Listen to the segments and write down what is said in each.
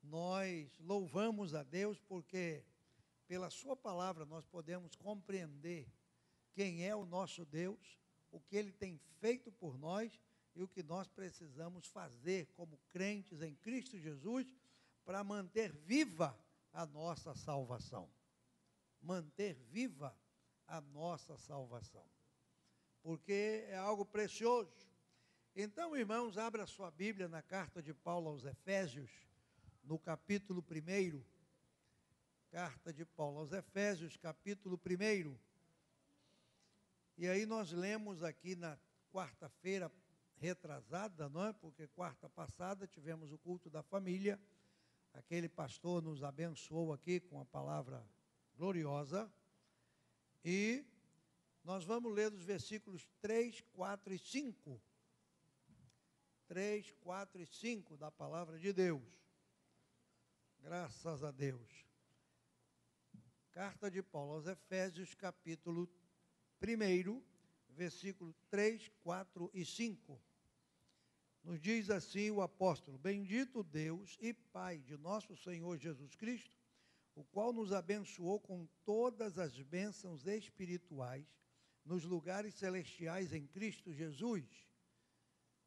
nós louvamos a Deus porque, pela sua palavra, nós podemos compreender quem é o nosso Deus, o que Ele tem feito por nós e o que nós precisamos fazer como crentes em Cristo Jesus para manter viva a nossa salvação. Manter viva a nossa salvação. Porque é algo precioso. Então, irmãos, abra a sua Bíblia na carta de Paulo aos Efésios, no capítulo 1. Carta de Paulo aos Efésios, capítulo 1. E aí nós lemos aqui na quarta-feira retrasada, não é? Porque quarta passada tivemos o culto da família. Aquele pastor nos abençoou aqui com a palavra gloriosa. E nós vamos ler os versículos 3, 4 e 5. 3, 4 e 5 da palavra de Deus. Graças a Deus. Carta de Paulo aos Efésios, capítulo 1, versículo 3, 4 e 5. Nos diz assim o apóstolo: Bendito Deus e Pai de nosso Senhor Jesus Cristo, o qual nos abençoou com todas as bênçãos espirituais nos lugares celestiais em Cristo Jesus.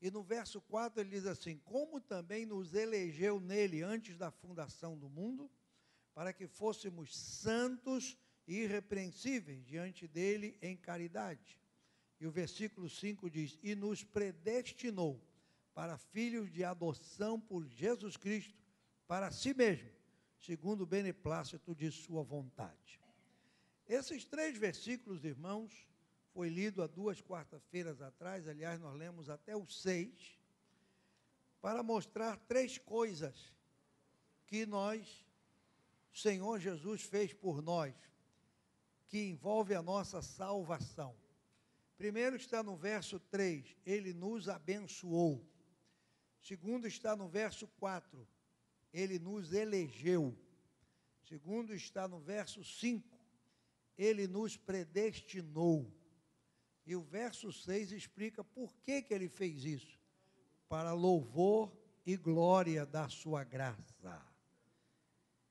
E no verso 4 ele diz assim: como também nos elegeu nele antes da fundação do mundo, para que fôssemos santos e irrepreensíveis diante dele em caridade. E o versículo 5 diz: e nos predestinou para filhos de adoção por Jesus Cristo, para si mesmo, segundo o beneplácito de sua vontade. Esses 3 versículos, irmãos, foi lido há 2 quarta-feiras atrás, aliás, nós lemos até o 6, para mostrar 3 coisas que o Senhor Jesus fez por nós, que envolve a nossa salvação. Primeiro está no verso 3, Ele nos abençoou. Segundo está no verso 4, Ele nos elegeu. Segundo está no verso 5, Ele nos predestinou. E o verso 6 explica por que Ele fez isso. Para louvor e glória da sua graça.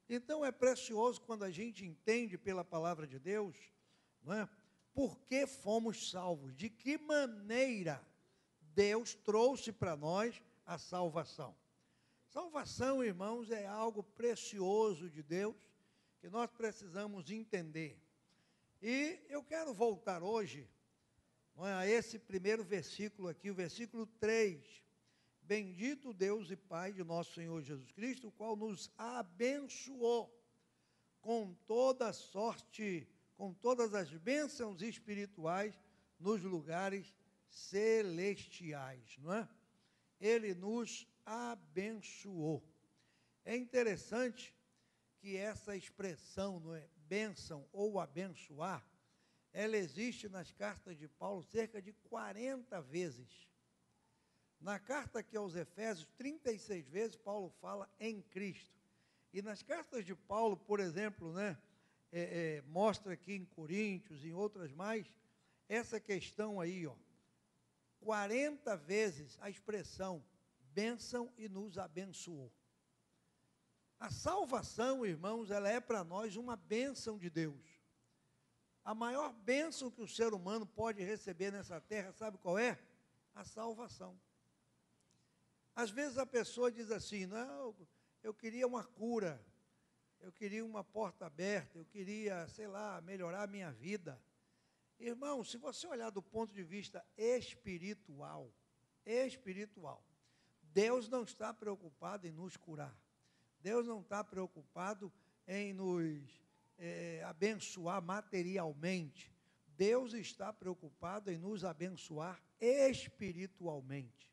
Então é precioso quando a gente entende pela palavra de Deus, não é? Por que fomos salvos, de que maneira Deus trouxe para nós a salvação. Salvação, irmãos, é algo precioso de Deus, que nós precisamos entender. E eu quero voltar hoje, não é, a esse primeiro versículo aqui, o versículo 3. Bendito Deus e Pai de nosso Senhor Jesus Cristo, o qual nos abençoou com toda sorte, com todas as bênçãos espirituais nos lugares celestiais, não é? Ele nos abençoou. É interessante que essa expressão, não é, bênção ou abençoar, ela existe nas cartas de Paulo cerca de 40 vezes. Na carta aqui aos Efésios, 36 vezes Paulo fala em Cristo. E nas cartas de Paulo, por exemplo, né, mostra aqui em Coríntios, em outras mais, essa questão aí, 40 vezes a expressão bênção e nos abençoou. A salvação, irmãos, ela é para nós uma bênção de Deus. A maior bênção que o ser humano pode receber nessa terra, sabe qual é? A salvação. Às vezes a pessoa diz assim: não, eu queria uma cura, eu queria uma porta aberta, eu queria, sei lá, melhorar a minha vida. Irmão, se você olhar do ponto de vista espiritual, Deus não está preocupado em nos curar. Deus não está preocupado em nos abençoar materialmente. Deus está preocupado em nos abençoar espiritualmente.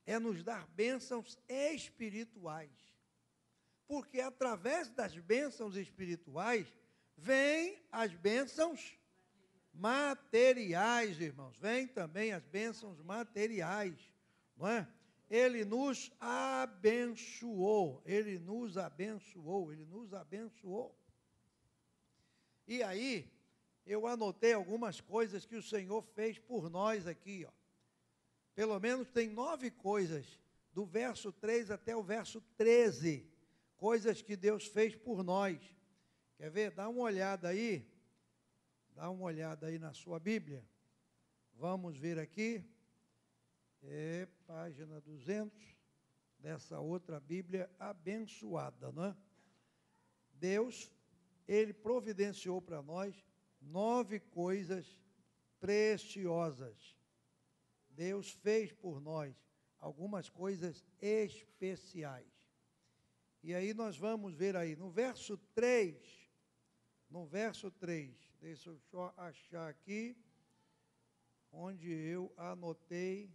É nos dar bênçãos espirituais. Porque através das bênçãos espirituais, vêm as bênçãos materiais, irmãos. Vêm também as bênçãos materiais, não é? Ele nos abençoou, Ele nos abençoou, Ele nos abençoou. E aí, eu anotei algumas coisas que o Senhor fez por nós aqui, Pelo menos tem 9 coisas do verso 3 até o verso 13, coisas que Deus fez por nós. Quer ver? Dá uma olhada aí na sua Bíblia. Vamos ver aqui, página 200, dessa outra Bíblia abençoada, não é? Deus, Ele providenciou para nós 9 coisas preciosas. Deus fez por nós algumas coisas especiais. E aí nós vamos ver aí, no verso 3, deixa eu só achar aqui, onde eu anotei,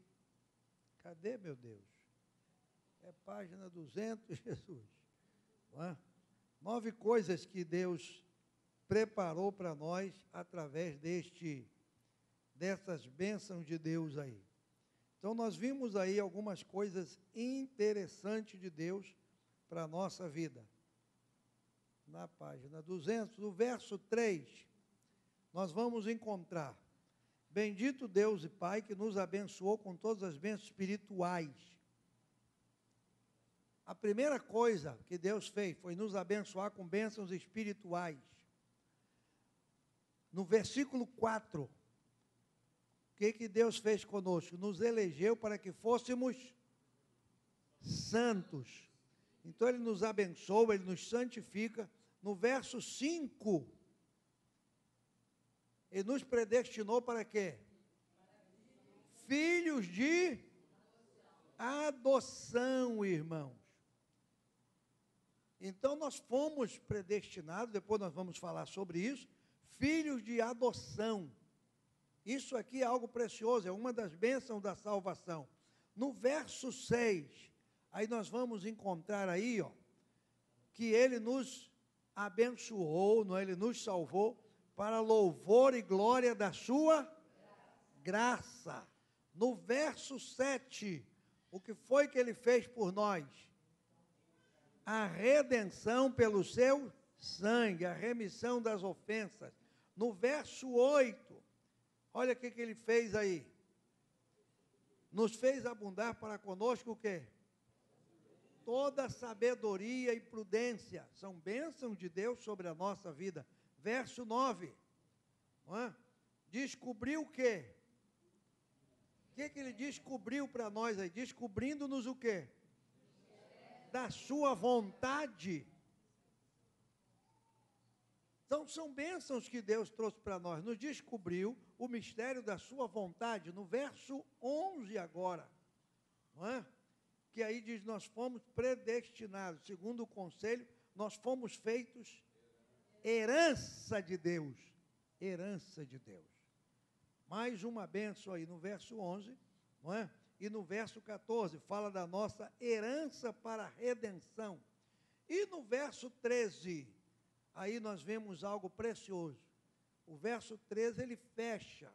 cadê, meu Deus? É página 200, Jesus. Não é? 9 coisas que Deus preparou para nós através dessas bênçãos de Deus aí. Então, nós vimos aí algumas coisas interessantes de Deus para a nossa vida. Na página 200, no verso 3, nós vamos encontrar: bendito Deus e Pai que nos abençoou com todas as bênçãos espirituais. A primeira coisa que Deus fez foi nos abençoar com bênçãos espirituais. No versículo 4, o que Deus fez conosco? Nos elegeu para que fôssemos santos. Então Ele nos abençoa, Ele nos santifica. No verso 5, Ele nos predestinou para quê? Filhos de adoção, irmãos. Então nós fomos predestinados, depois nós vamos falar sobre isso, filhos de adoção. Isso aqui é algo precioso, é uma das bênçãos da salvação. No verso 6, aí nós vamos encontrar aí, ó, que Ele nos abençoou, não é? Ele nos salvou para louvor e glória da sua graça. No verso 7, o que foi que Ele fez por nós? A redenção pelo seu sangue, a remissão das ofensas. No verso 8, olha o que Ele fez aí. Nos fez abundar para conosco o quê? Toda sabedoria e prudência. São bênçãos de Deus sobre a nossa vida. Verso 9. Não é? Descobriu o quê? O que Ele descobriu para nós aí? Descobrindo-nos o quê? Da sua vontade. Então, são bênçãos que Deus trouxe para nós. Nos descobriu o mistério da sua vontade. No verso 11 agora. Não é? Que aí diz, nós fomos predestinados. Segundo o conselho, nós fomos feitos herança de Deus. Herança de Deus. Mais uma bênção aí no verso 11, não é? E no verso 14, fala da nossa herança para a redenção. E no verso 13, aí nós vemos algo precioso. O verso 13, ele fecha.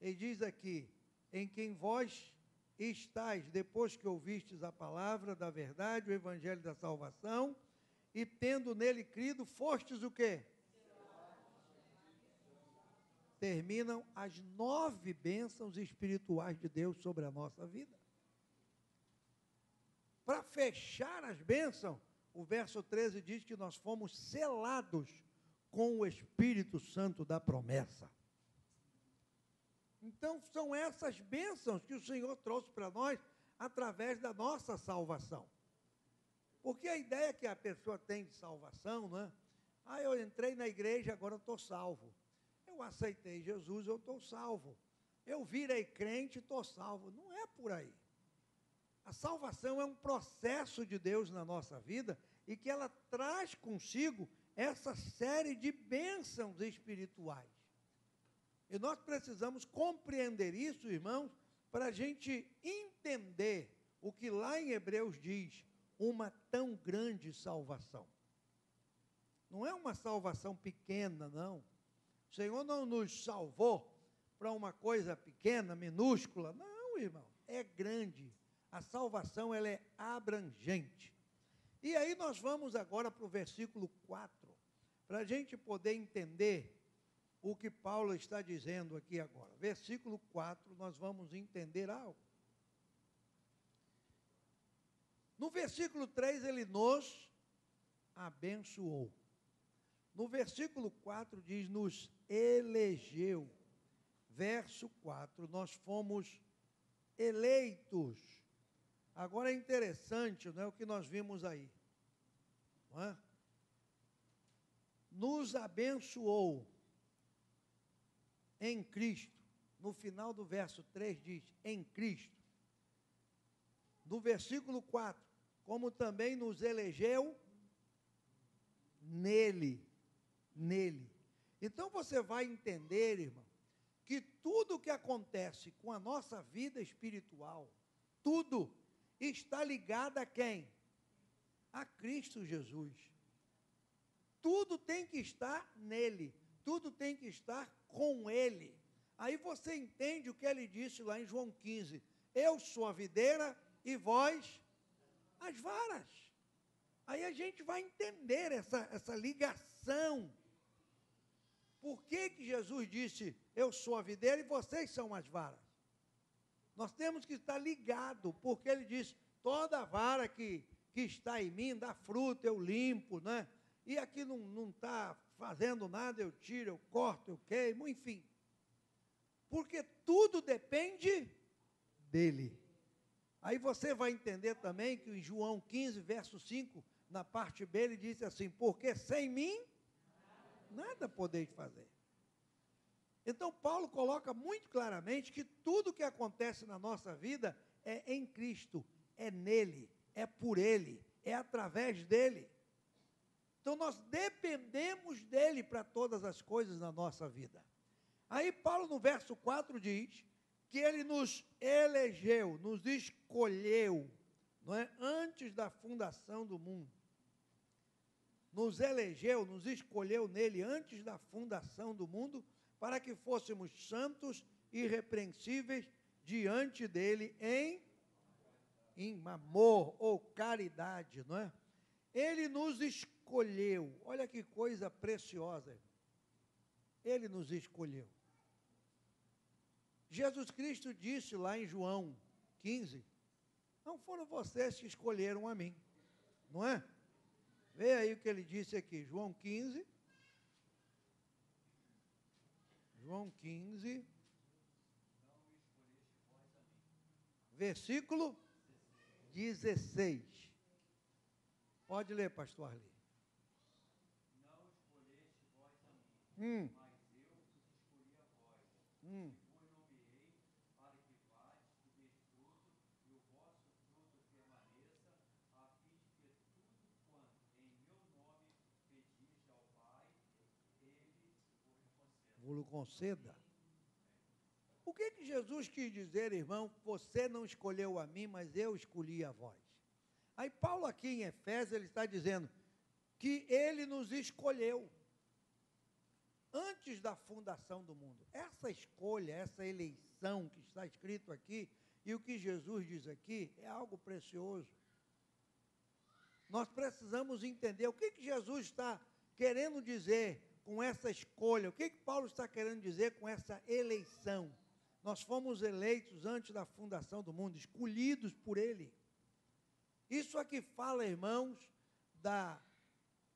Ele diz aqui, em quem vós estáis, depois que ouvistes a palavra da verdade, o evangelho da salvação, e tendo nele crido, fostes o quê? Terminam as 9 bênçãos espirituais de Deus sobre a nossa vida. Para fechar as bênçãos, o verso 13 diz que nós fomos selados com o Espírito Santo da promessa. Então, são essas bênçãos que o Senhor trouxe para nós através da nossa salvação. Porque a ideia que a pessoa tem de salvação, não é? Ah, eu entrei na igreja, agora eu estou salvo. Eu aceitei Jesus, eu estou salvo. Eu virei crente, estou salvo. Não é por aí. A salvação é um processo de Deus na nossa vida e que ela traz consigo essa série de bênçãos espirituais. E nós precisamos compreender isso, irmãos, para a gente entender o que lá em Hebreus diz, uma tão grande salvação. Não é uma salvação pequena, não. O Senhor não nos salvou para uma coisa pequena, minúscula. Não, irmão, é grande. A salvação, ela é abrangente. E aí nós vamos agora para o versículo 4, para a gente poder entender o que Paulo está dizendo aqui agora. Versículo 4, nós vamos entender algo. No versículo 3, ele nos abençoou. No versículo 4 diz, nos elegeu. Verso 4, nós fomos eleitos. Agora é interessante, não é o que nós vimos aí. Não é? Nos abençoou em Cristo. No final do verso 3 diz, em Cristo. No versículo 4, como também nos elegeu nele. Então você vai entender, irmão, que tudo que acontece com a nossa vida espiritual, tudo está ligado a quem? A Cristo Jesus. Tudo tem que estar nele, tudo tem que estar com ele. Aí você entende o que ele disse lá em João 15, eu sou a videira e vós as varas. Aí a gente vai entender essa ligação. Por que Jesus disse, eu sou a videira e vocês são as varas? Nós temos que estar ligados, porque ele disse, toda vara que está em mim, dá fruto, eu limpo, né? E aqui não está fazendo nada, eu tiro, eu corto, eu queimo, enfim. Porque tudo depende dele. Aí você vai entender também que em João 15, verso 5, na parte B, ele disse assim, porque sem mim, nada podeis fazer. Então, Paulo coloca muito claramente que tudo que acontece na nossa vida é em Cristo, é nele, é por ele, é através dele. Então, nós dependemos dele para todas as coisas na nossa vida. Aí, Paulo, no verso 4, diz que ele nos elegeu, nos escolheu, não é? Antes da fundação do mundo. Nos elegeu, nos escolheu nele antes da fundação do mundo, para que fôssemos santos e irrepreensíveis diante dele em amor ou caridade, não é? Ele nos escolheu, olha que coisa preciosa, ele nos escolheu. Jesus Cristo disse lá em João 15, não foram vocês que escolheram a mim, não é? Vê aí o que ele disse aqui, João 15, versículo 16. Pode ler, pastor Arli. Não escolheste vós a mim, mas eu vos escolhi a vós, e vos nomeei para que vades e deis fruto, e o vosso fruto permaneça, a fim de que tudo quanto em meu nome pedis ao Pai, ele vos conceda. O que Jesus quis dizer, irmão? Você não escolheu a mim, mas eu escolhi a vós. Aí Paulo aqui em Efésios, ele está dizendo que ele nos escolheu antes da fundação do mundo. Essa escolha, essa eleição que está escrito aqui, e o que Jesus diz aqui, é algo precioso. Nós precisamos entender o que Jesus está querendo dizer com essa escolha, o que Paulo está querendo dizer com essa eleição. Nós fomos eleitos antes da fundação do mundo, escolhidos por ele. Isso aqui fala, irmãos,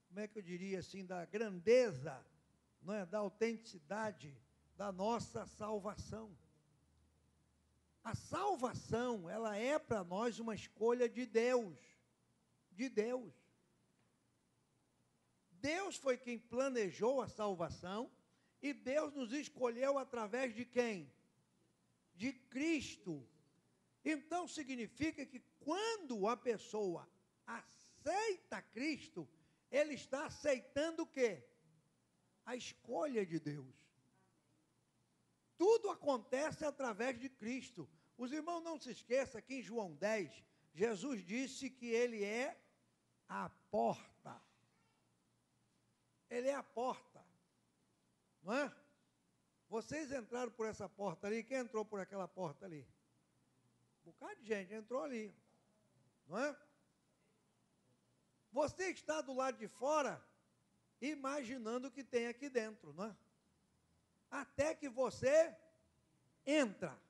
como é que eu diria assim, da grandeza, não é? Da autenticidade da nossa salvação. A salvação, ela é para nós uma escolha de Deus, Deus foi quem planejou a salvação e Deus nos escolheu através de quem? De Cristo. Então significa que quando a pessoa aceita Cristo, ele está aceitando o quê? A escolha de Deus. Tudo acontece através de Cristo. Os irmãos não se esqueçam que em João 10, Jesus disse que ele é a porta. Ele é a porta. Não é? Vocês entraram por essa porta ali, quem entrou por aquela porta ali? Um bocado de gente entrou ali, não é? Você está do lado de fora, imaginando o que tem aqui dentro, não é? Até que você entra.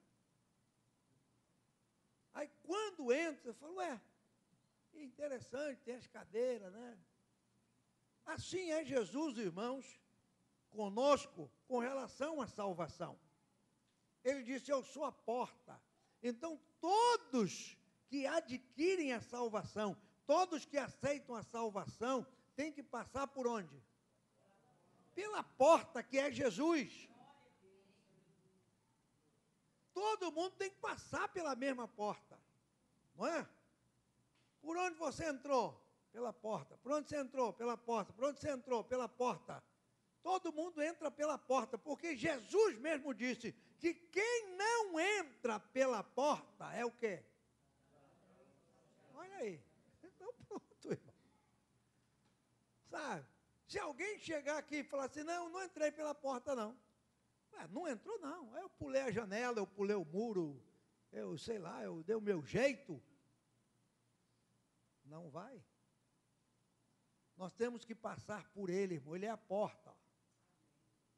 Aí quando entra, você fala, ué, Interessante, tem as cadeiras, né? Assim é Jesus, irmãos, conosco, com relação à salvação. Ele disse, eu sou a porta. Então, todos que adquirem a salvação, todos que aceitam a salvação, têm que passar por onde? Pela porta que é Jesus. Todo mundo tem que passar pela mesma porta, não é? Por onde você entrou? Pela porta. Por onde você entrou? Pela porta. Por onde você entrou? Pela porta. Todo mundo entra pela porta, porque Jesus mesmo disse que quem não entra pela porta é o quê? Olha aí. Então pronto, irmão. Sabe? Se alguém chegar aqui e falar assim, não entrei pela porta, não. Não entrou, não. Eu pulei a janela, eu pulei o muro, eu sei lá, eu dei o meu jeito. Não vai. Nós temos que passar por ele, irmão. Ele é a porta.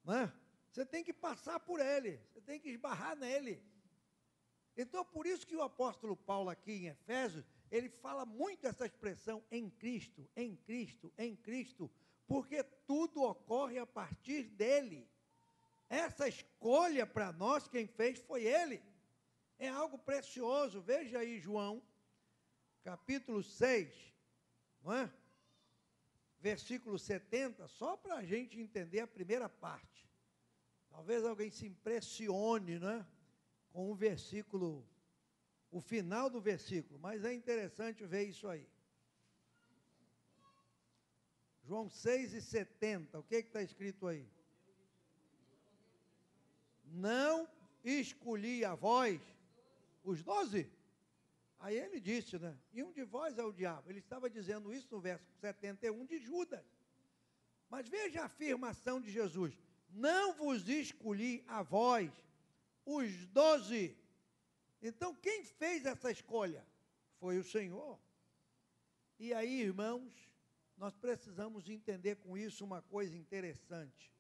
Não é? Você tem que passar por ele. Você tem que esbarrar nele. Então, por isso que o apóstolo Paulo aqui em Efésios, ele fala muito essa expressão em Cristo, em Cristo, em Cristo, porque tudo ocorre a partir dele. Essa escolha para nós, quem fez foi ele. É algo precioso. Veja aí João, capítulo 6, não é? Versículo 70, só para a gente entender a primeira parte. Talvez alguém se impressione, né, com o versículo, o final do versículo, mas é interessante ver isso aí. João 6:70, o que está escrito aí? Não escolhi a vós, os 12? Aí ele disse, né? E um de vós é o diabo. Ele estava dizendo isso no verso 71 de Judas. Mas veja a afirmação de Jesus. Não vos escolhi a vós, os 12. Então, quem fez essa escolha? Foi o Senhor. E aí, irmãos, nós precisamos entender com isso uma coisa interessante.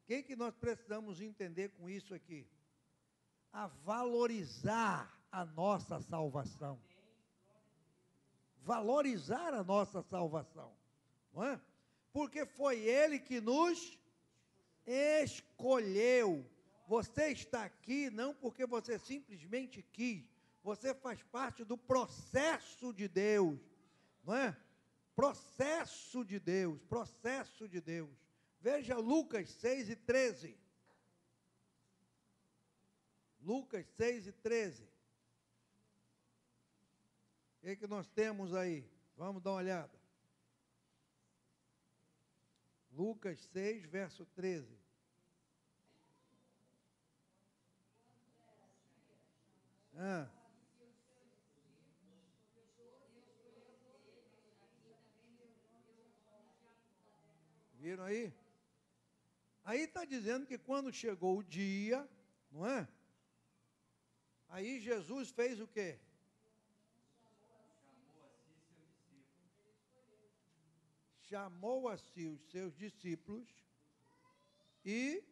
O que nós precisamos entender com isso aqui? A valorizar a nossa salvação. Valorizar a nossa salvação. Não é? Porque foi ele que nos escolheu. Você está aqui não porque você simplesmente quis. Você faz parte do processo de Deus. Não é? Processo de Deus, processo de Deus. Veja Lucas 6:13. Lucas 6:13. O que nós temos aí? Vamos dar uma olhada. Lucas 6, verso 13. Viram aí? Aí está dizendo que quando chegou o dia, não é? Aí Jesus fez o quê? Chamou a si os seus discípulos e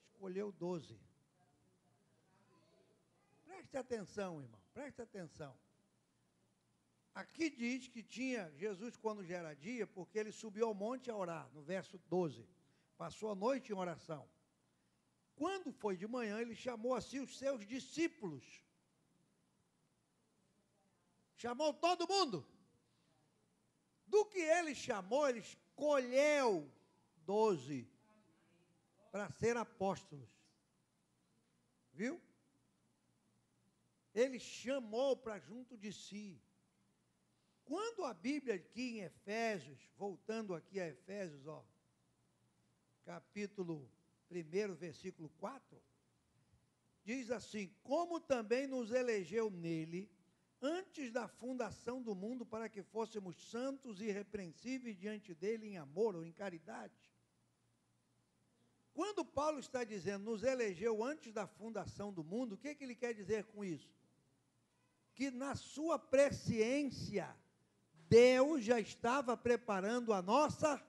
escolheu 12. Preste atenção, irmão, preste atenção. Aqui diz que tinha Jesus quando já era dia, porque ele subiu ao monte a orar, no verso 12. Passou a noite em oração. Quando foi de manhã, ele chamou a si os seus discípulos. Chamou todo mundo. Do que ele chamou, ele escolheu 12 para ser apóstolos. Viu? Ele chamou para junto de si. Quando a Bíblia aqui em Efésios, voltando aqui a Efésios, ó, capítulo 1, versículo 4, diz assim, como também nos elegeu nele, antes da fundação do mundo, para que fôssemos santos e irrepreensíveis diante dele em amor ou em caridade. Quando Paulo está dizendo, nos elegeu antes da fundação do mundo, o que ele quer dizer com isso? Que na sua presciência, Deus já estava preparando a nossa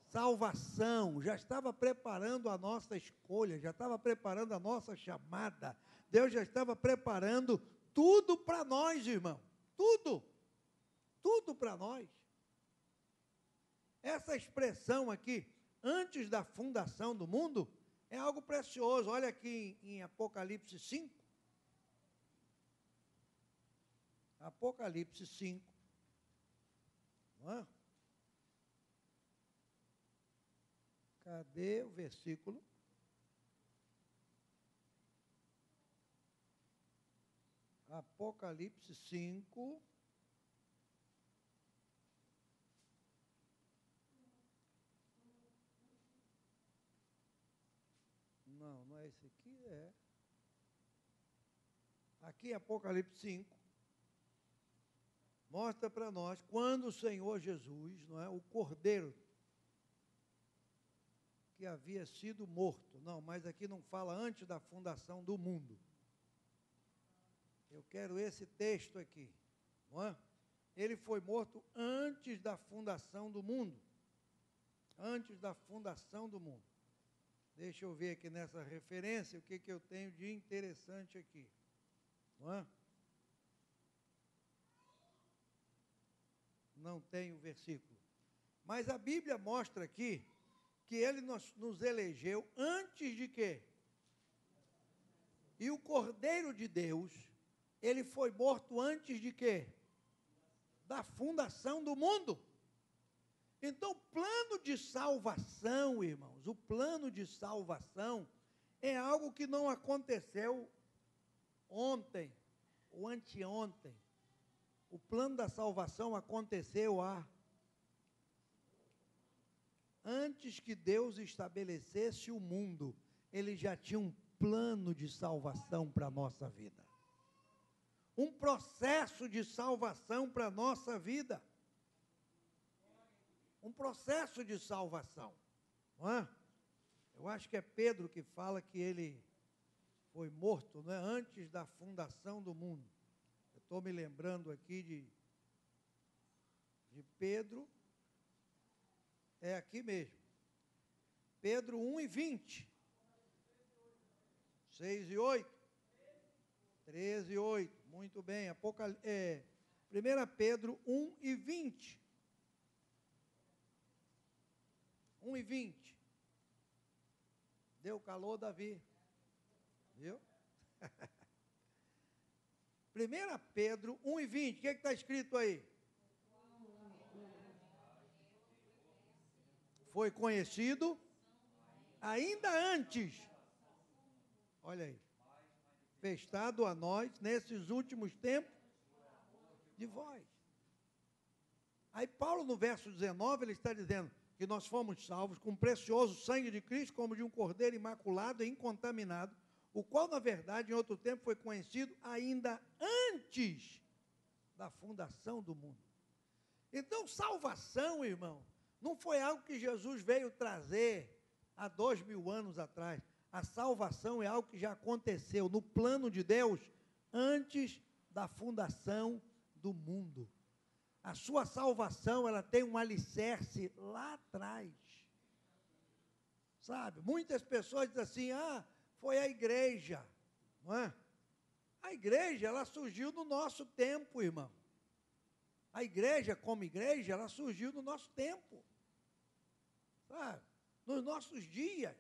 salvação, já estava preparando a nossa escolha, já estava preparando a nossa chamada, Deus já estava preparando tudo para nós, irmão. Tudo. Tudo para nós. Essa expressão aqui, antes da fundação do mundo, é algo precioso. Olha aqui em Apocalipse 5. Apocalipse 5. Não é? Cadê o versículo? Apocalipse 5. Não, não é esse aqui, é. Aqui em Apocalipse 5, mostra para nós quando o Senhor Jesus, não é, o Cordeiro, que havia sido morto. Não, mas aqui não fala antes da fundação do mundo. Eu quero esse texto aqui, não é? Ele foi morto antes da fundação do mundo. Antes da fundação do mundo. Deixa eu ver aqui nessa referência o que eu tenho de interessante aqui. Não é? Não tem o versículo. Mas a Bíblia mostra aqui que ele nos elegeu antes de quê? E o Cordeiro de Deus, ele foi morto antes de quê? Da fundação do mundo. Então, o plano de salvação, irmãos, o plano de salvação é algo que não aconteceu ontem ou anteontem. O plano da salvação aconteceu antes que Deus estabelecesse o mundo. Ele já tinha um plano de salvação para a nossa vida. Um processo de salvação para a nossa vida. Um processo de salvação. Não é? Eu acho que é Pedro que fala que ele foi morto, não é? Antes da fundação do mundo. Eu estou me lembrando aqui de Pedro. É aqui mesmo. Pedro 1:20. 6:8. 13:8. Muito bem. 1 Pedro 1:20. 1:20. Deu calor, Davi. Viu? 1 Pedro 1:20. O que está escrito aí? Foi conhecido ainda antes. Olha aí. Manifestado a nós nesses últimos tempos de vós. Aí Paulo, no verso 19, ele está dizendo que nós fomos salvos com o precioso sangue de Cristo, como de um cordeiro imaculado e incontaminado, o qual, na verdade, em outro tempo foi conhecido ainda antes da fundação do mundo. Então, salvação, irmão, não foi algo que Jesus veio trazer há 2000 anos atrás. A salvação é algo que já aconteceu no plano de Deus antes da fundação do mundo. A sua salvação, ela tem um alicerce lá atrás. Sabe? Muitas pessoas dizem assim, foi a igreja. Não é? A igreja, ela surgiu no nosso tempo, irmão. A igreja, como igreja, ela surgiu no nosso tempo. Sabe? Nos nossos dias,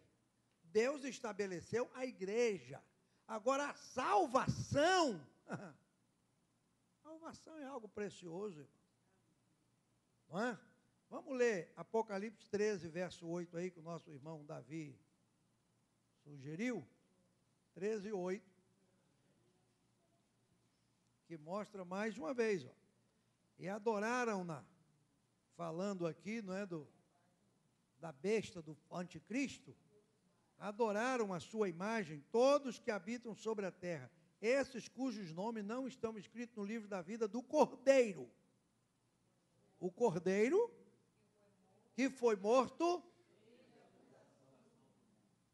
Deus estabeleceu a igreja. Agora, a salvação, salvação é algo precioso, irmão. Não é? Vamos ler Apocalipse 13, verso 8 aí, que o nosso irmão Davi sugeriu. 13:8. Que mostra mais uma vez, ó. E adoraram-na, falando aqui, não é, da besta, do anticristo, adoraram a sua imagem todos que habitam sobre a terra, esses cujos nomes não estão escritos no livro da vida do Cordeiro. O Cordeiro que foi morto.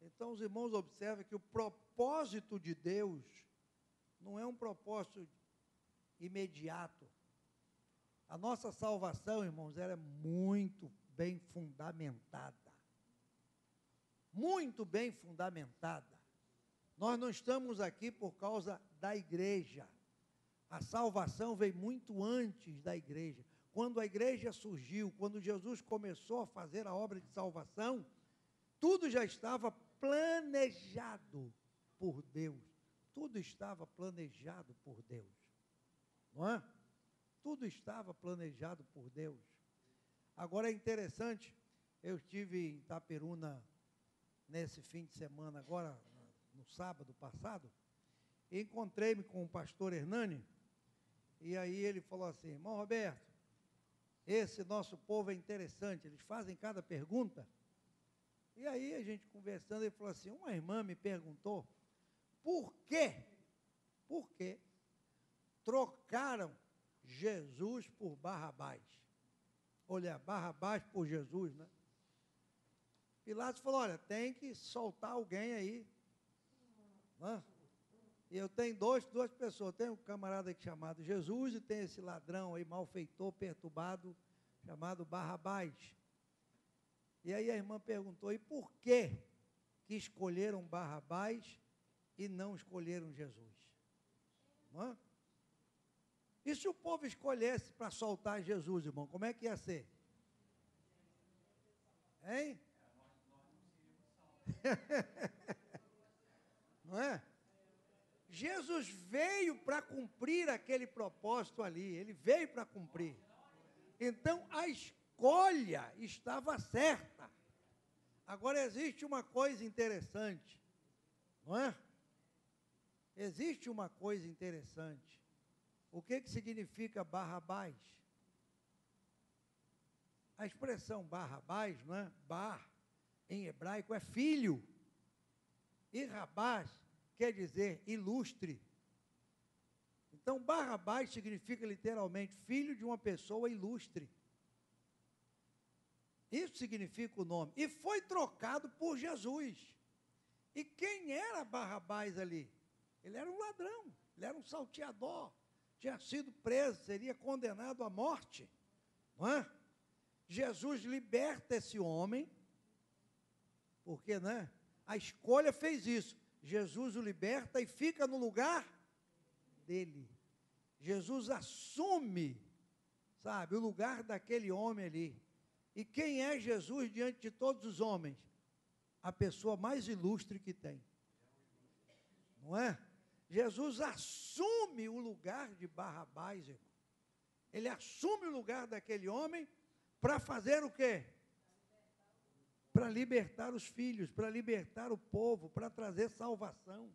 Então, os irmãos observam que o propósito de Deus não é um propósito imediato. A nossa salvação, irmãos, ela é muito bem fundamentada. Muito bem fundamentada. Nós não estamos aqui por causa da igreja. A salvação veio muito antes da igreja. Quando a igreja surgiu, quando Jesus começou a fazer a obra de salvação, tudo já estava planejado por Deus. Tudo estava planejado por Deus. Não é? Tudo estava planejado por Deus. Agora é interessante, eu estive em Itaperuna nesse fim de semana, agora no sábado passado, e encontrei-me com o pastor Hernani, e aí ele falou assim: irmão Roberto, esse nosso povo é interessante, eles fazem cada pergunta. E aí a gente conversando, ele falou assim: uma irmã me perguntou, por que trocaram Jesus por Barrabás? Olha, Barrabás por Jesus, né? Pilatos falou: olha, tem que soltar alguém aí. Né? E eu tenho duas pessoas, tem um camarada aqui chamado Jesus e tem esse ladrão aí, malfeitor, perturbado, chamado Barrabás. E aí a irmã perguntou: e por que escolheram Barrabás e não escolheram Jesus? Não é? E se o povo escolhesse para soltar Jesus, irmão, como é que ia ser? Hein? Não é? Jesus veio para cumprir aquele propósito ali, ele veio para cumprir. Então a escolha estava certa. Agora existe uma coisa interessante, não é? Existe uma coisa interessante. O que significa Barrabás? A expressão Barrabás, não é? Bar, em hebraico, é filho. E Rabás quer dizer ilustre. Então, Barrabás significa literalmente filho de uma pessoa ilustre. Isso significa o nome. E foi trocado por Jesus. E quem era Barrabás ali? Ele era um ladrão, ele era um salteador, tinha sido preso, seria condenado à morte. Não é? Jesus liberta esse homem, porque, né? A escolha fez isso. Jesus o liberta e fica no lugar dele. Jesus assume, sabe, o lugar daquele homem ali. E quem é Jesus diante de todos os homens? A pessoa mais ilustre que tem. Não é? Jesus assume o lugar de Barrabás, irmão. Ele assume o lugar daquele homem para fazer o quê? Para libertar os filhos, para libertar o povo, para trazer salvação.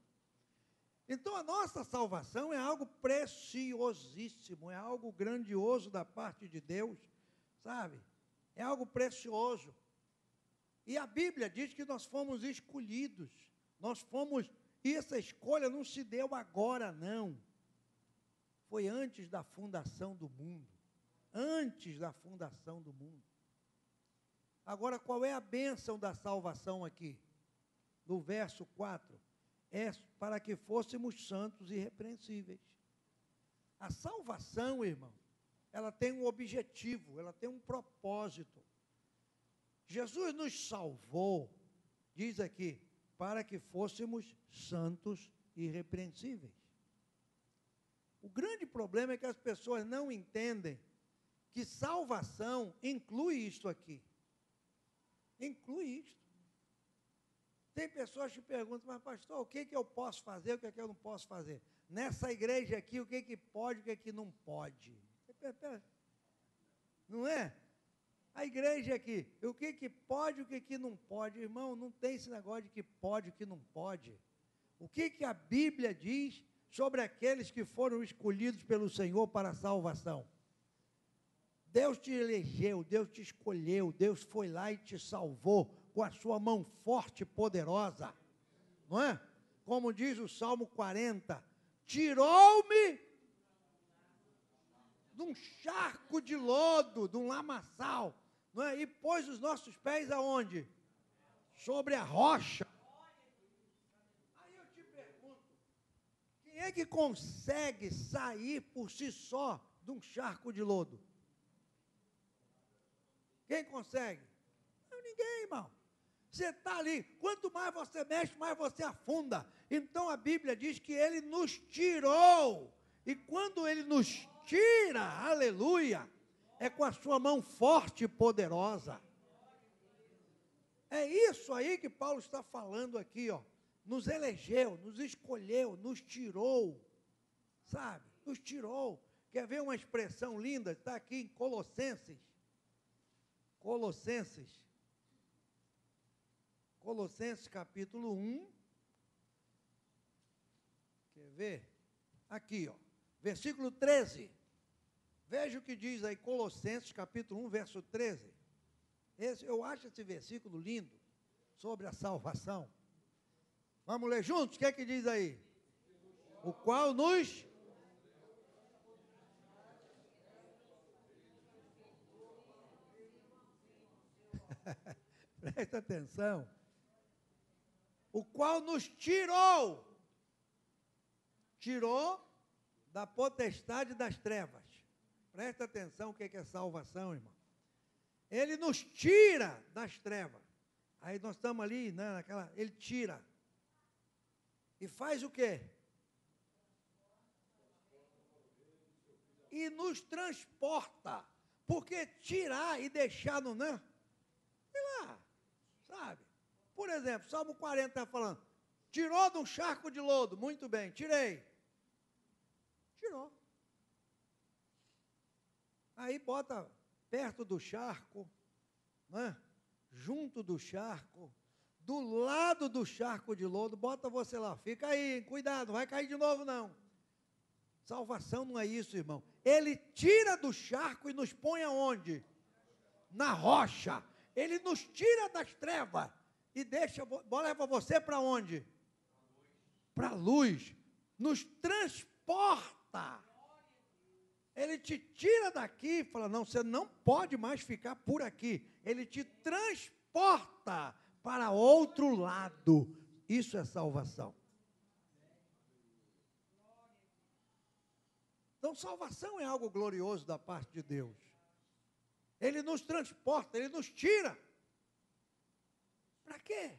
Então a nossa salvação é algo preciosíssimo, é algo grandioso da parte de Deus, sabe? É algo precioso. E a Bíblia diz que nós fomos escolhidos, e essa escolha não se deu agora, não. Foi antes da fundação do mundo. Antes da fundação do mundo. Agora, qual é a bênção da salvação aqui? No verso 4. É para que fôssemos santos e irrepreensíveis. A salvação, irmão, ela tem um objetivo, ela tem um propósito. Jesus nos salvou, diz aqui, para que fôssemos santos e irrepreensíveis. O grande problema é que as pessoas não entendem que salvação inclui isto aqui. Inclui isto. Tem pessoas que perguntam: mas pastor, o que eu posso fazer, o que eu não posso fazer? Nessa igreja aqui, o que pode, o que não pode? Não é? A igreja aqui, o que pode, o que não pode? Irmão, não tem esse negócio de que pode, o que não pode. O que a Bíblia diz sobre aqueles que foram escolhidos pelo Senhor para a salvação? Deus te elegeu, Deus te escolheu, Deus foi lá e te salvou com a sua mão forte e poderosa, não é? Como diz o Salmo 40, tirou-me de um charco de lodo, de um lamaçal, não é? E pôs os nossos pés aonde? Sobre a rocha. Aí eu te pergunto, quem é que consegue sair por si só de um charco de lodo? Quem consegue? Não, ninguém, irmão. Você está ali, quanto mais você mexe, mais você afunda. Então a Bíblia diz que Ele nos tirou. E quando Ele nos tira, aleluia, é com a sua mão forte e poderosa. É isso aí que Paulo está falando aqui, ó. Nos elegeu, nos escolheu, nos tirou, sabe? Nos tirou. Quer ver uma expressão linda? Está aqui em Colossenses. Colossenses capítulo 1. Quer ver? Aqui, ó. Versículo 13. Veja o que diz aí, Colossenses capítulo 1, verso 13. Eu acho esse versículo lindo, sobre a salvação. Vamos ler juntos? O que é que diz aí? O qual nos... Presta atenção. O qual nos tirou da potestade das trevas. Presta atenção o que é salvação, irmão. Ele nos tira das trevas. Aí nós estamos ali, né, ele tira. E faz o quê? E nos transporta. Porque tirar e deixar no... Né? Sei lá, sabe? Por exemplo, Salmo 40 está falando, tirou de um charco de lodo, muito bem, tirei. Tirou. Aí bota perto do charco, né? Junto do charco, do lado do charco de lodo, bota você lá, fica aí, cuidado, não vai cair de novo não. Salvação não é isso, irmão. Ele tira do charco e nos põe aonde? Na rocha. Ele nos tira das trevas e leva você para onde? Para a luz. Nos transporta. Ele te tira daqui e fala, não, você não pode mais ficar por aqui. Ele te transporta para outro lado. Isso é salvação. Então, salvação é algo glorioso da parte de Deus. Ele nos transporta, Ele nos tira. Para quê?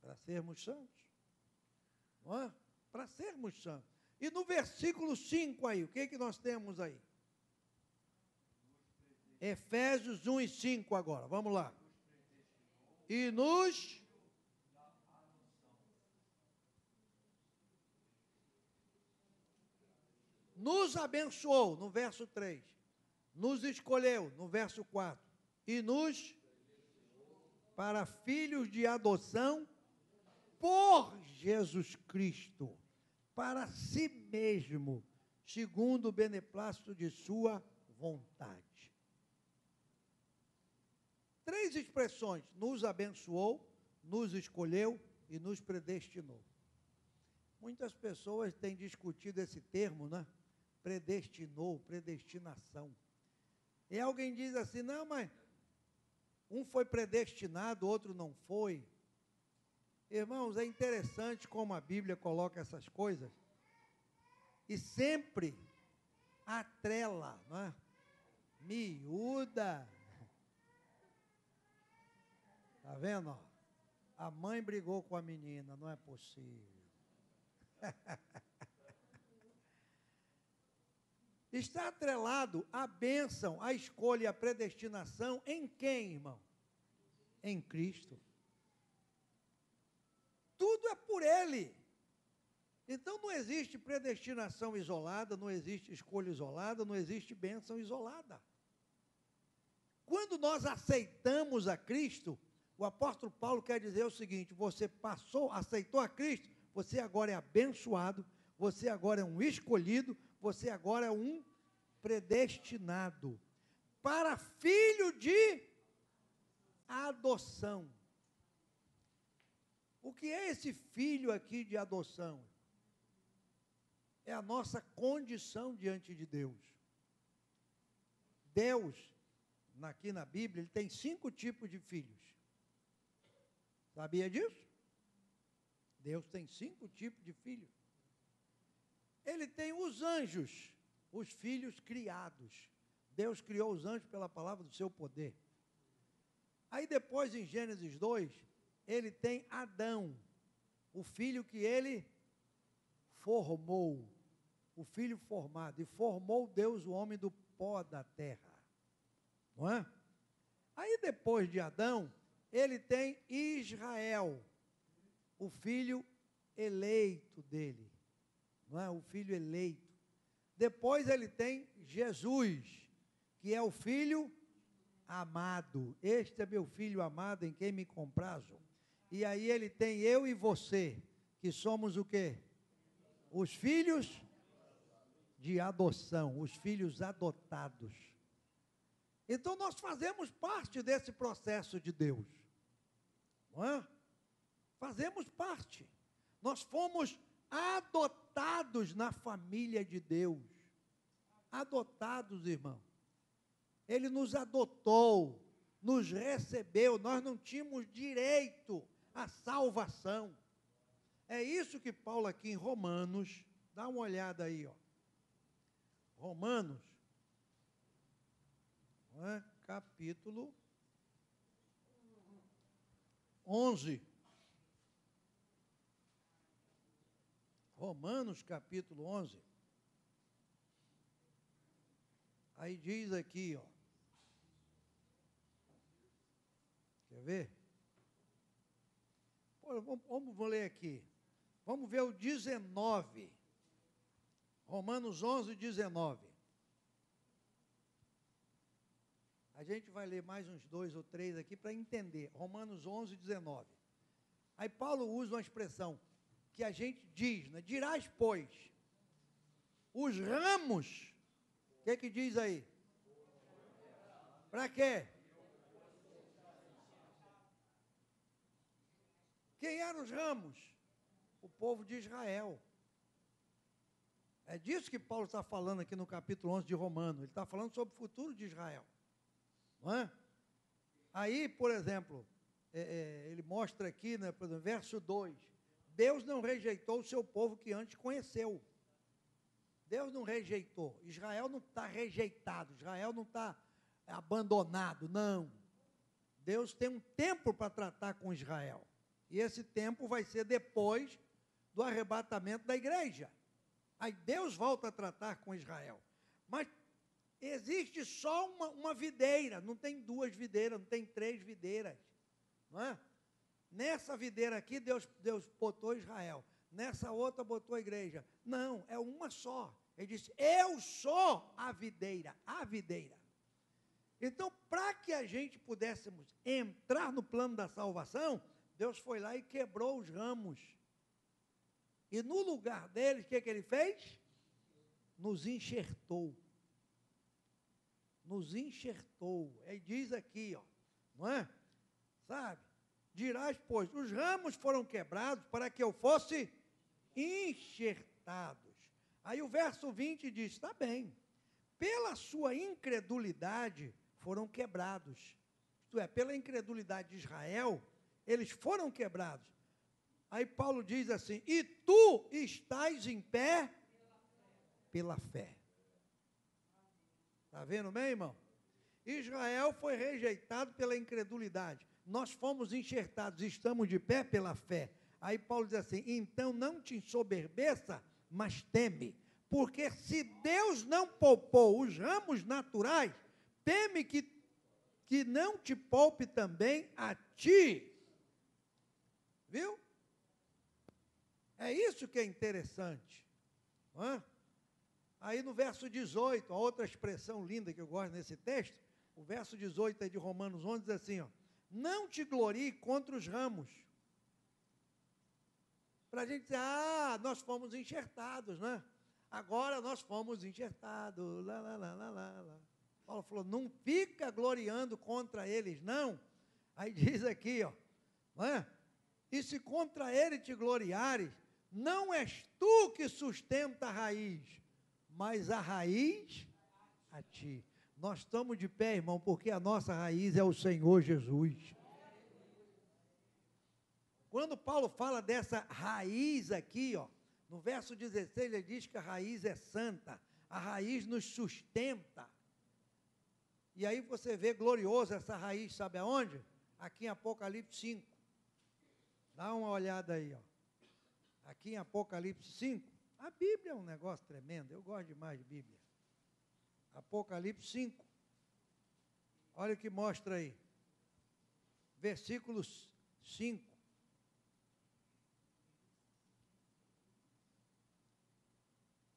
Para sermos santos. Não é? Para sermos santos. E no versículo 5 aí, o que nós temos aí? Efésios 1 e 5 agora, vamos lá. E nos abençoou, no verso 3. Nos escolheu, no verso 4. E nos para filhos de adoção por Jesus Cristo, para si mesmo, segundo o beneplácito de sua vontade. 3 expressões: nos abençoou, nos escolheu e nos predestinou. Muitas pessoas têm discutido esse termo, né? Predestinou, predestinação. E alguém diz assim, não, mas um foi predestinado, outro não foi. Irmãos, é interessante como a Bíblia coloca essas coisas e sempre atrela, não é? Miúda. Está vendo? Ó? A mãe brigou com a menina, não é possível. Está atrelado a bênção, a escolha e a predestinação em quem, irmão? Em Cristo. Tudo é por Ele. Então não existe predestinação isolada, não existe escolha isolada, não existe bênção isolada. Quando nós aceitamos a Cristo, o apóstolo Paulo quer dizer o seguinte: você aceitou a Cristo, você agora é abençoado, você agora é um escolhido, você agora é um predestinado para filho de adoção. O que é esse filho aqui de adoção? É a nossa condição diante de Deus. Deus, aqui na Bíblia, ele tem 5 tipos de filhos. Sabia disso? Deus tem 5 tipos de filhos. Ele tem os anjos, os filhos criados. Deus criou os anjos pela palavra do seu poder. Aí depois, em Gênesis 2, ele tem Adão, o filho que ele formou. o filho formado, e formou Deus o homem do pó da terra. Não é? Aí depois de Adão, ele tem Israel, o filho eleito dele. Não é? O filho eleito. Depois ele tem Jesus, que é o filho amado. Este é meu filho amado em quem me comprazo. E aí ele tem eu e você, que somos o quê? Os filhos de adoção, os filhos adotados. Então nós fazemos parte desse processo de Deus. Não é? Fazemos parte. Nós fomos adotados na família de Deus. Adotados, irmão. Ele nos adotou, nos recebeu, nós não tínhamos direito à salvação. É isso que Paulo aqui em Romanos, dá uma olhada aí, ó. Romanos, capítulo 11. Romanos, capítulo 11. Aí diz aqui, ó. Quer ver? Pô, vamos ler aqui. Vamos ver o 19. Romanos 11, 19. A gente vai ler mais uns 2 ou 3 aqui para entender. Romanos 11, 19. Aí Paulo usa uma expressão que a gente diz, né? Dirás, pois, os ramos, o que diz aí? Para quê? Quem eram os ramos? O povo de Israel. É disso que Paulo está falando aqui no capítulo 11 de Romanos. Ele está falando sobre o futuro de Israel. Não é? Aí, por exemplo, ele mostra aqui, né, por exemplo, verso 2. Deus não rejeitou o seu povo que antes conheceu. Deus não rejeitou. Israel não está rejeitado. Israel não está abandonado, não. Deus tem um tempo para tratar com Israel. E esse tempo vai ser depois do arrebatamento da igreja. Aí Deus volta a tratar com Israel. Mas existe só uma videira, não tem 2 videiras, não tem 3 videiras. Não é? Nessa videira aqui, Deus botou Israel. Nessa outra, botou a igreja. Não, é uma só. Ele disse, eu sou a videira, a videira. Então, para que a gente pudéssemos entrar no plano da salvação, Deus foi lá e quebrou os ramos. E no lugar deles, o que ele fez? Nos enxertou. Nos enxertou. Ele diz aqui, ó, não é? Sabe? Dirás, pois, os ramos foram quebrados para que eu fosse enxertados. Aí o verso 20 diz, está bem, pela sua incredulidade foram quebrados. Isto é, pela incredulidade de Israel, eles foram quebrados. Aí Paulo diz assim, e tu estás em pé pela fé. Está vendo bem, irmão? Israel foi rejeitado pela incredulidade. Nós fomos enxertados, estamos de pé pela fé. Aí Paulo diz assim, então não te ensoberbeça, mas teme. Porque se Deus não poupou os ramos naturais, teme que não te poupe também a ti. Viu? É isso que é interessante. Não é? Aí no verso 18, a outra expressão linda que eu gosto nesse texto, o verso 18 de Romanos 11 diz assim, ó, não te glorie contra os ramos. Para a gente dizer, nós fomos enxertados, né? Agora nós fomos enxertados, lá. Paulo falou, não fica gloriando contra eles, não. Aí diz aqui, ó, não é? E se contra ele te gloriares, não és tu que sustenta a raiz, mas a raiz a ti. Nós estamos de pé, irmão, porque a nossa raiz é o Senhor Jesus. Quando Paulo fala dessa raiz aqui, ó, no verso 16 ele diz que a raiz é santa, a raiz nos sustenta. E aí você vê glorioso essa raiz, sabe aonde? Aqui em Apocalipse 5. Dá uma olhada aí, ó. Aqui em Apocalipse 5, A Bíblia é um negócio tremendo, eu gosto demais de Bíblia. Apocalipse 5. Olha o que mostra aí. Versículos 5.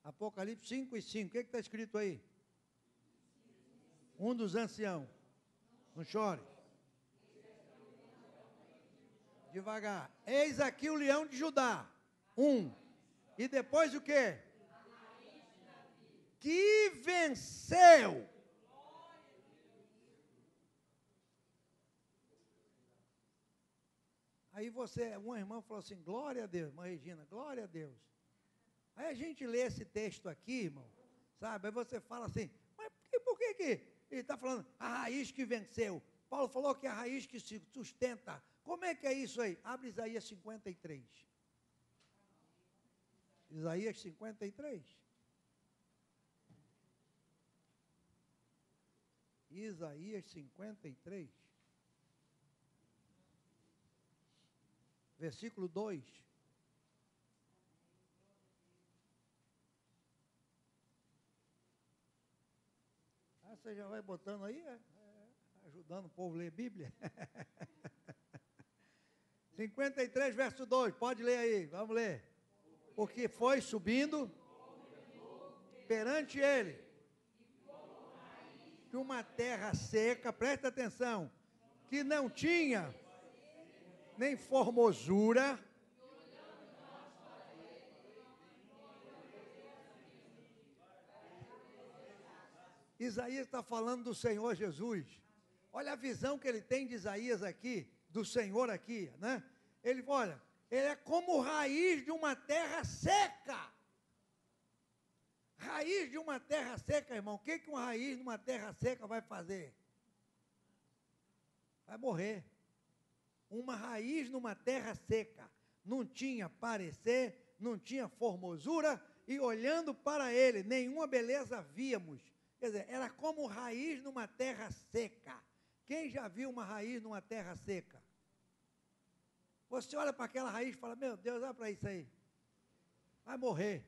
Apocalipse 5 e 5. O que está escrito aí? Um dos anciãos. Não chore. Devagar. Eis aqui o leão de Judá. E depois o quê? Que venceu. Aí uma irmã falou assim, glória a Deus, irmã Regina, glória a Deus. Aí a gente lê esse texto aqui, irmão, sabe? Aí você fala assim, mas por que ele está falando a raiz que venceu? Paulo falou que é a raiz que se sustenta. Como é que é isso aí? Abre Isaías 53. Isaías 53. Isaías 53. Versículo 2. Você já vai botando aí, ajudando o povo a ler Bíblia. 53, verso 2, pode ler aí, vamos ler. Porque foi subindo perante ele de uma terra seca, presta atenção, que não tinha nem formosura, Isaías está falando do Senhor Jesus. Olha a visão que ele tem de Isaías aqui, do Senhor aqui, né? Ele, olha, ele é como raiz de uma terra seca. Raiz de uma terra seca, irmão. O que uma raiz de uma terra seca vai fazer? Vai morrer. Uma raiz numa terra seca. Não tinha parecer, não tinha formosura, e olhando para ele, nenhuma beleza víamos. Quer dizer, era como raiz numa terra seca. Quem já viu uma raiz numa terra seca? Você olha para aquela raiz e fala, meu Deus, olha para isso aí. Vai morrer,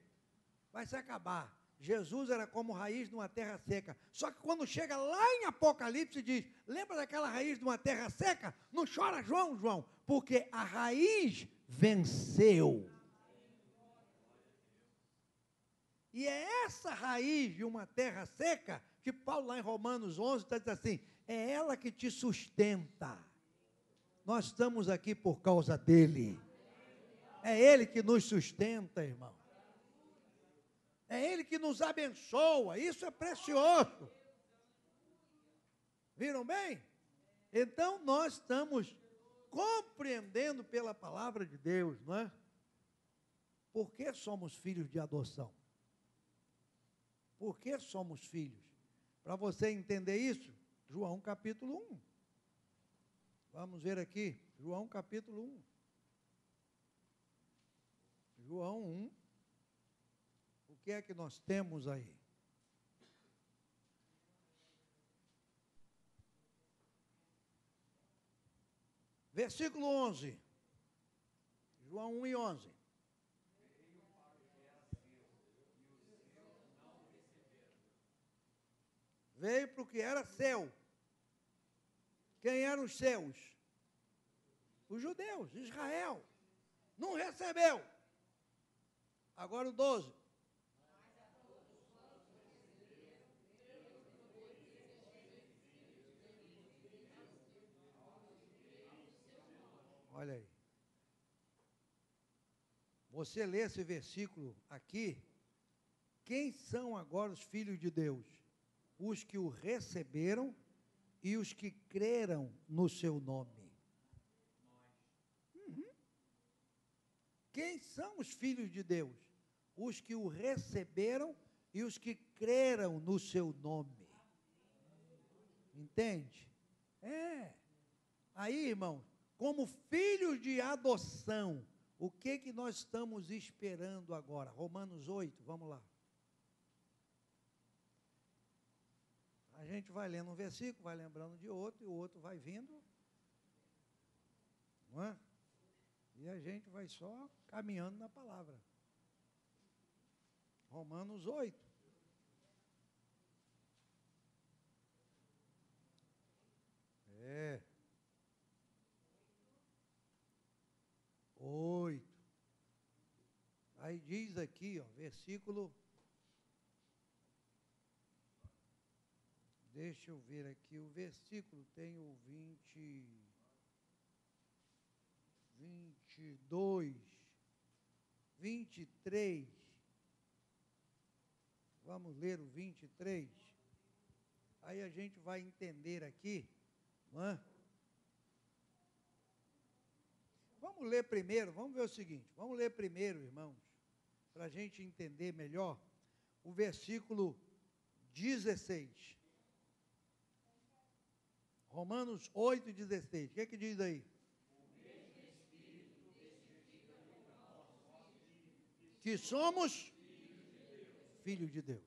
vai se acabar. Jesus era como raiz numa terra seca. Só que quando chega lá em Apocalipse diz, lembra daquela raiz de uma terra seca? Não chora, João, porque a raiz venceu. E é essa raiz de uma terra seca que Paulo lá em Romanos 11 está dizendo assim, é ela que te sustenta. Nós estamos aqui por causa dele. É ele que nos sustenta, irmão. É ele que nos abençoa. Isso é precioso. Viram bem? Então nós estamos compreendendo pela palavra de Deus, não é? Por que somos filhos de adoção? Por que somos filhos? Para você entender isso, João capítulo 1. Vamos ver aqui, João capítulo 1. João 1. O que é que nós temos aí? Versículo 11. João 1 e 11. Veio para o que era seu. Quem eram os seus? Os judeus, Israel. Não recebeu. Agora o 12. Olha aí. Você lê esse versículo aqui. Quem são agora os filhos de Deus? Os que o receberam e os que creram no seu nome. Quem são os filhos de Deus? Os que o receberam e os que creram no seu nome. Entende? Aí, irmão, como filhos de adoção, o que nós estamos esperando agora? Romanos 8, vamos lá. A gente vai lendo um versículo, vai lembrando de outro, e o outro vai vindo, não é? E a gente vai só caminhando na palavra. Romanos 8. É. 8. Aí diz aqui, ó, versículo. Deixa eu ver aqui, o versículo tem o 22, 23. Vamos ler o 23. Aí a gente vai entender aqui, não é? Vamos ler primeiro, vamos ver o seguinte, vamos ler primeiro, irmãos, para a gente entender melhor, o versículo 16. Romanos 8, 16. O que é que diz aí? Que somos filhos de Deus.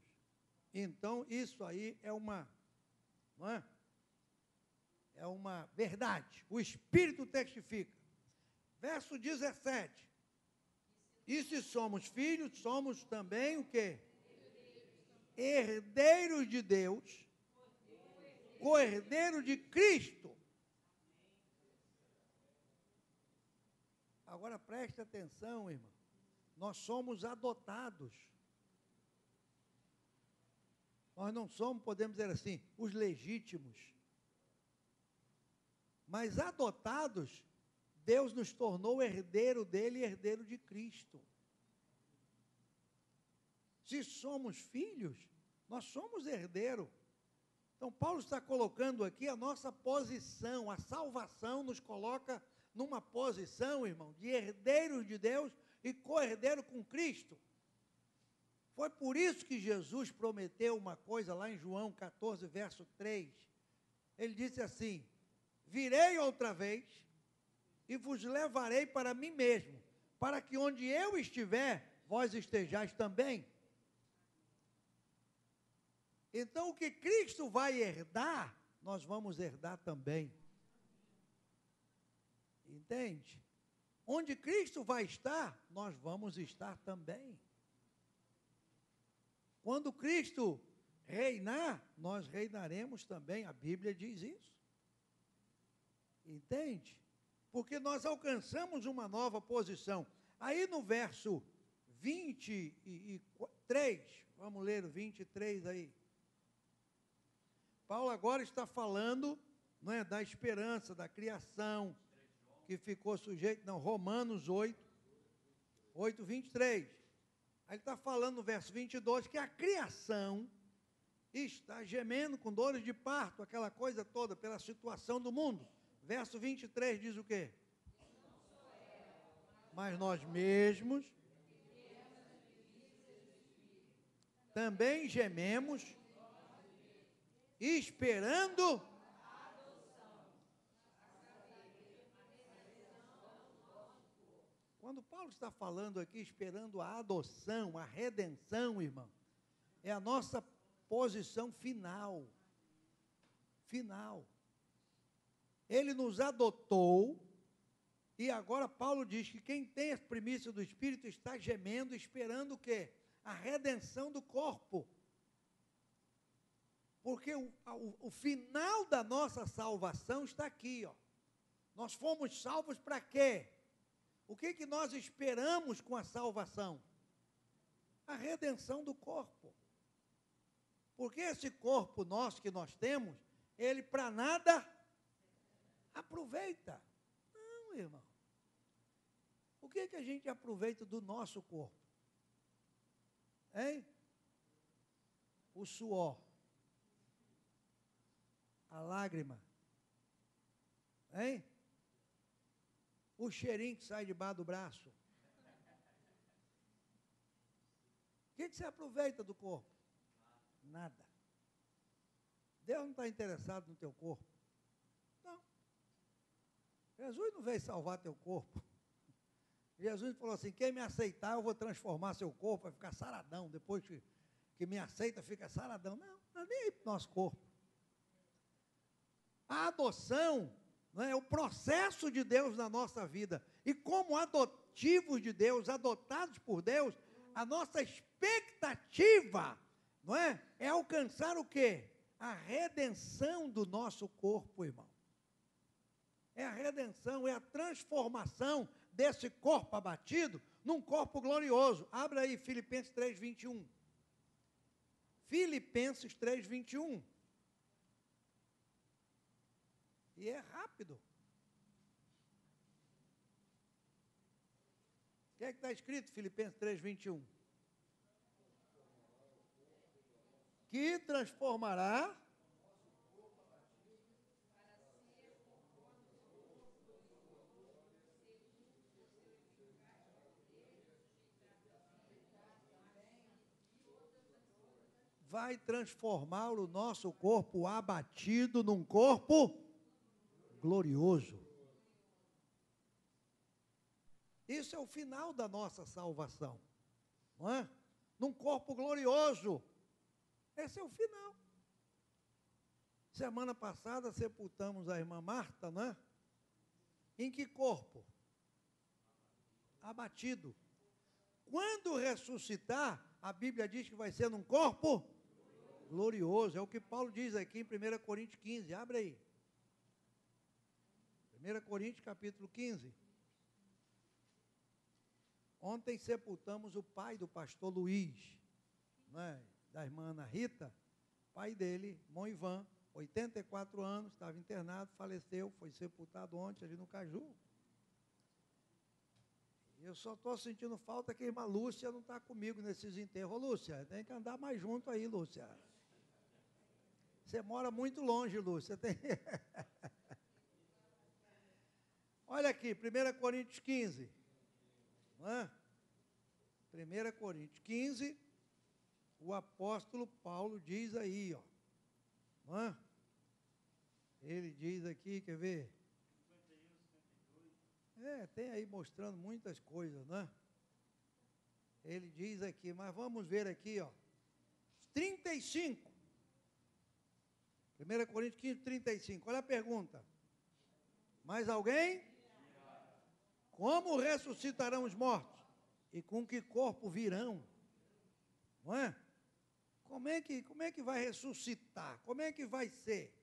Então, isso aí é uma, não é? É uma verdade. O Espírito testifica. Verso 17. E se somos filhos, somos também o quê? Herdeiros de Deus, co-herdeiro de Cristo. Agora preste atenção, irmão. Nós somos adotados. Nós não somos, podemos dizer assim, os legítimos. Mas adotados, Deus nos tornou herdeiro dele e herdeiro de Cristo. Se somos filhos, nós somos herdeiro. Então, Paulo está colocando aqui a nossa posição, a salvação nos coloca numa posição, irmão, de herdeiros de Deus e co-herdeiro com Cristo. Foi por isso que Jesus prometeu uma coisa lá em João 14, verso 3. Ele disse assim: virei outra vez e vos levarei para mim mesmo, para que onde eu estiver, vós estejais também. Então, o que Cristo vai herdar, nós vamos herdar também. Entende? Onde Cristo vai estar, nós vamos estar também. Quando Cristo reinar, nós reinaremos também. A Bíblia diz isso. Entende? Porque nós alcançamos uma nova posição. Aí no verso 23, vamos ler o 23 aí. Paulo agora está falando, não é, da esperança, da criação, que ficou sujeito, não, Romanos 8, 23. Aí ele está falando no verso 22 que a criação está gemendo com dores de parto, aquela coisa toda, pela situação do mundo. Verso 23 diz o quê? Mas nós mesmos também gememos, esperando. Quando Paulo está falando aqui, esperando a adoção, a redenção, irmão, é a nossa posição final. Final. Ele nos adotou, e agora Paulo diz que quem tem as primícias do Espírito está gemendo, esperando o quê? A redenção do corpo. Porque o final da nossa salvação está aqui, ó. Nós fomos salvos para quê? O que nós esperamos com a salvação? A redenção do corpo. Porque esse corpo nosso que nós temos, ele para nada aproveita. Não, irmão. O que a gente aproveita do nosso corpo? Hein? O suor. A lágrima. Hein? O cheirinho que sai debaixo do braço. O que você aproveita do corpo? Nada. Deus não está interessado no teu corpo. Não. Jesus não veio salvar teu corpo. Jesus falou assim: quem me aceitar, eu vou transformar seu corpo, vai ficar saradão. Depois que me aceita, fica saradão. Não, não é nem aí para o nosso corpo. A adoção, não é o processo de Deus na nossa vida. E como adotivos de Deus, adotados por Deus, A nossa expectativa, não é? É alcançar o quê? A redenção do nosso corpo, irmão. É a redenção, é a transformação desse corpo abatido num corpo glorioso. Abra aí Filipenses 3:21. Filipenses 3:21. E é rápido. O que é que está escrito, Filipenses 3:21? Que transformará vai transformar o nosso corpo abatido num corpo glorioso. Isso é o final da nossa salvação, não é? Num corpo glorioso. Esse é o final. Semana passada sepultamos a irmã Marta, não é? Em que corpo? Abatido. Quando ressuscitar, a Bíblia diz que vai ser num corpo glorioso. É o que Paulo diz aqui em 1 Coríntios 15. Abre aí. 1 Coríntios capítulo 15. Ontem sepultamos o pai do pastor Luiz, né, da irmã Ana Rita. Pai dele, irmão Ivan, 84 anos, estava internado, faleceu, foi sepultado ontem ali no Caju. Eu só estou sentindo falta que a irmã Lúcia não está comigo nesses enterros. Ô, Lúcia, tem que andar mais junto aí, Lúcia. Você mora muito longe, Lúcia. Olha aqui, 1 Coríntios 15. Não é? 1 Coríntios 15, o apóstolo Paulo diz aí, ó. Não é? Ele diz aqui, quer ver? Tem aí mostrando muitas coisas, né? Ele diz aqui, mas vamos ver aqui, ó. 35. 1 Coríntios 15, 35. Olha a pergunta. Mais alguém? Como ressuscitarão os mortos? E com que corpo virão? Não é? Como é que vai ressuscitar? Como é que vai ser?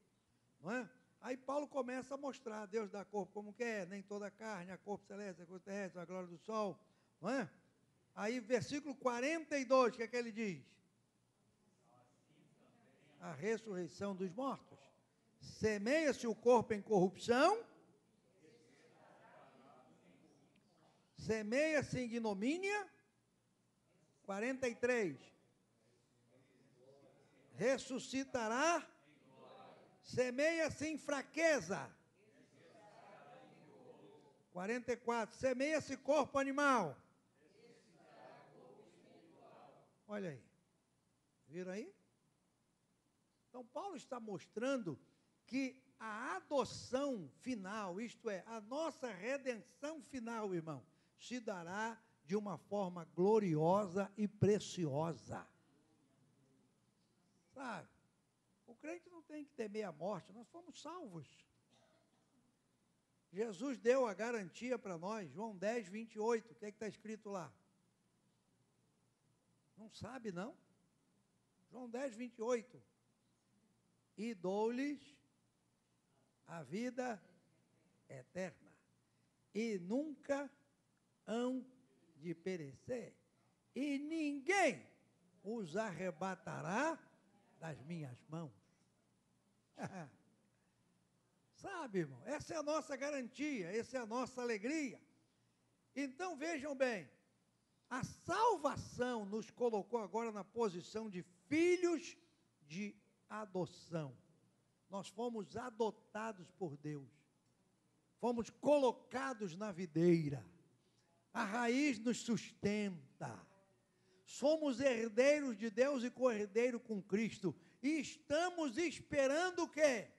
Não é? Aí Paulo começa a mostrar, Deus dá corpo como quer, nem toda a carne, a corpo celeste, a corpo terrestre, a glória do sol, não é? Aí versículo 42, o que é que ele diz? A ressurreição dos mortos. Semeia-se o corpo em corrupção, semeia-se em ignomínia, 43, ressuscitará, semeia-se em fraqueza, 44, semeia-se corpo animal, olha aí, viram aí? Então Paulo está mostrando que a adoção final, isto é, a nossa redenção final, irmão, se dará de uma forma gloriosa e preciosa. Sabe? O crente não tem que temer a morte, nós fomos salvos. Jesus deu a garantia para nós, João 10, 28, o que é que está escrito lá? Não sabe, não? João 10, 28. E dou-lhes a vida eterna, e nunca hão de perecer, e ninguém os arrebatará das minhas mãos. Sabe, irmão, essa é a nossa garantia, essa é a nossa alegria. Então vejam bem, a salvação nos colocou agora na posição de filhos de adoção. Nós fomos adotados por Deus, fomos colocados na videira, a raiz nos sustenta, somos herdeiros de Deus e co-herdeiro com Cristo, e estamos esperando o quê?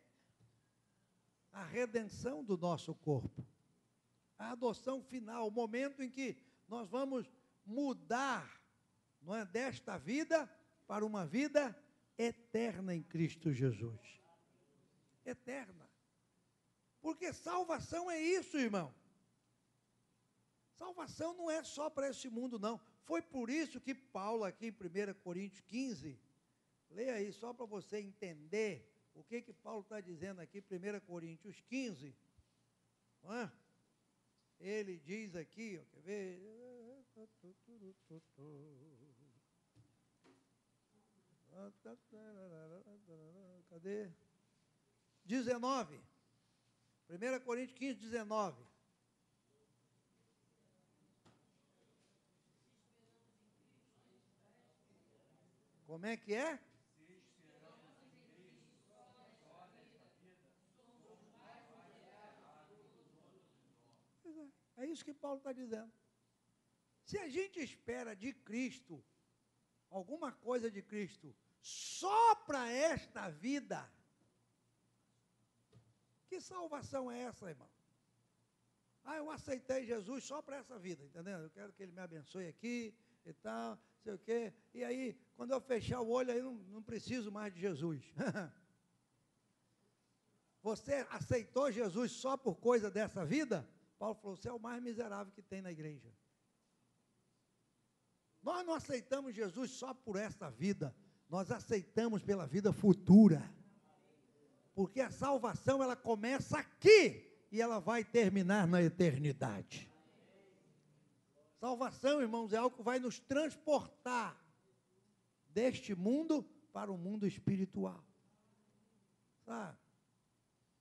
A redenção do nosso corpo, a adoção final, o momento em que nós vamos mudar, não é, desta vida para uma vida eterna em Cristo Jesus. Eterna. Porque salvação é isso, irmão. Salvação não é só para esse mundo, não. Foi por isso que Paulo, aqui em 1 Coríntios 15, leia aí só para você entender o que Paulo está dizendo aqui, 1 Coríntios 15, não é? Ele diz aqui, ó, quer ver? Cadê? 19. 1 Coríntios 15, 19. Como é que é? É isso que Paulo está dizendo. Se a gente espera de Cristo, alguma coisa de Cristo, só para esta vida, que salvação é essa, irmão? Ah, eu aceitei Jesus só para essa vida, entendeu? Eu quero que Ele me abençoe aqui e tal, não sei o quê. E aí, quando eu fechar o olho, aí não preciso mais de Jesus. Você aceitou Jesus só por coisa dessa vida? Paulo falou, você é o mais miserável que tem na igreja. Nós não aceitamos Jesus só por esta vida, nós aceitamos pela vida futura. Porque a salvação, ela começa aqui e ela vai terminar na eternidade. Salvação, irmãos, é algo que vai nos transportar deste mundo para o mundo espiritual. Sabe?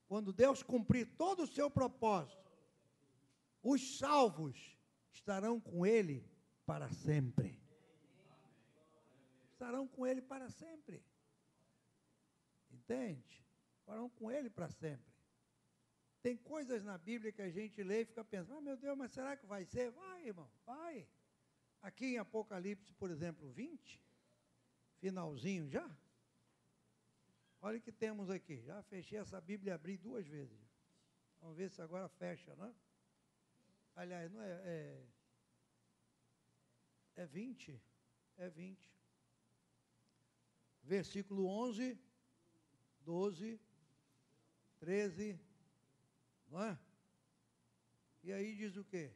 Quando Deus cumprir todo o seu propósito, os salvos estarão com Ele para sempre. Estarão com Ele para sempre. Entende? Estarão com Ele para sempre. Tem coisas na Bíblia que a gente lê e fica pensando, meu Deus, mas será que vai ser? Vai, irmão, vai. Aqui em Apocalipse, por exemplo, 20, finalzinho já. Olha o que temos aqui. Já fechei essa Bíblia e abri 2 vezes. Vamos ver se agora fecha, né? Aliás, não é 20? É 20. Versículo 11, 12, 13, não é? E aí diz o quê?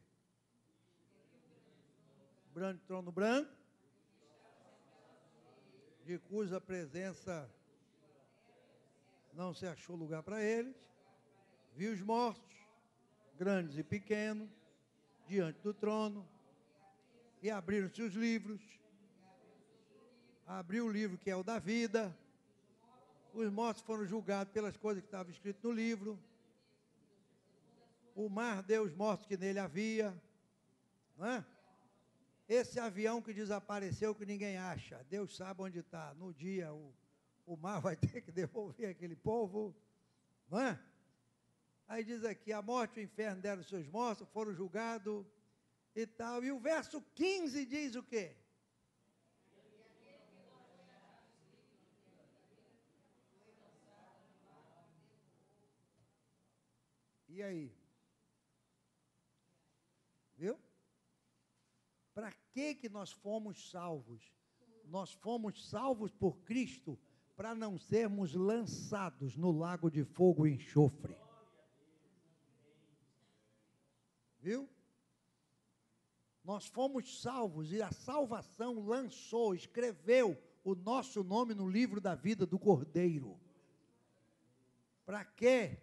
Trono branco, de cuja presença não se achou lugar para eles, viu os mortos, grandes e pequenos, diante do trono, e abriram-se os livros, abriu o livro que é o da vida, os mortos foram julgados pelas coisas que estavam escritas no livro, o mar deu os mortos que nele havia, não é? Esse avião que desapareceu, que ninguém acha, Deus sabe onde está, no dia o mar vai ter que devolver aquele povo, não é? Aí diz aqui, a morte e o inferno deram os seus mortos, foram julgados e tal. E o verso 15 diz o quê? E aí? Viu? Para que nós fomos salvos? Nós fomos salvos por Cristo para não sermos lançados no lago de fogo e enxofre. Viu? Nós fomos salvos e a salvação lançou, escreveu o nosso nome no livro da vida do Cordeiro. Para quê?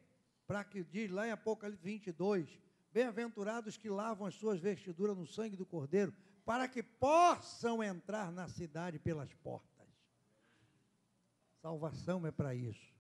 Para que diz lá em Apocalipse 22, bem-aventurados que lavam as suas vestiduras no sangue do Cordeiro, para que possam entrar na cidade pelas portas. Salvação é para isso.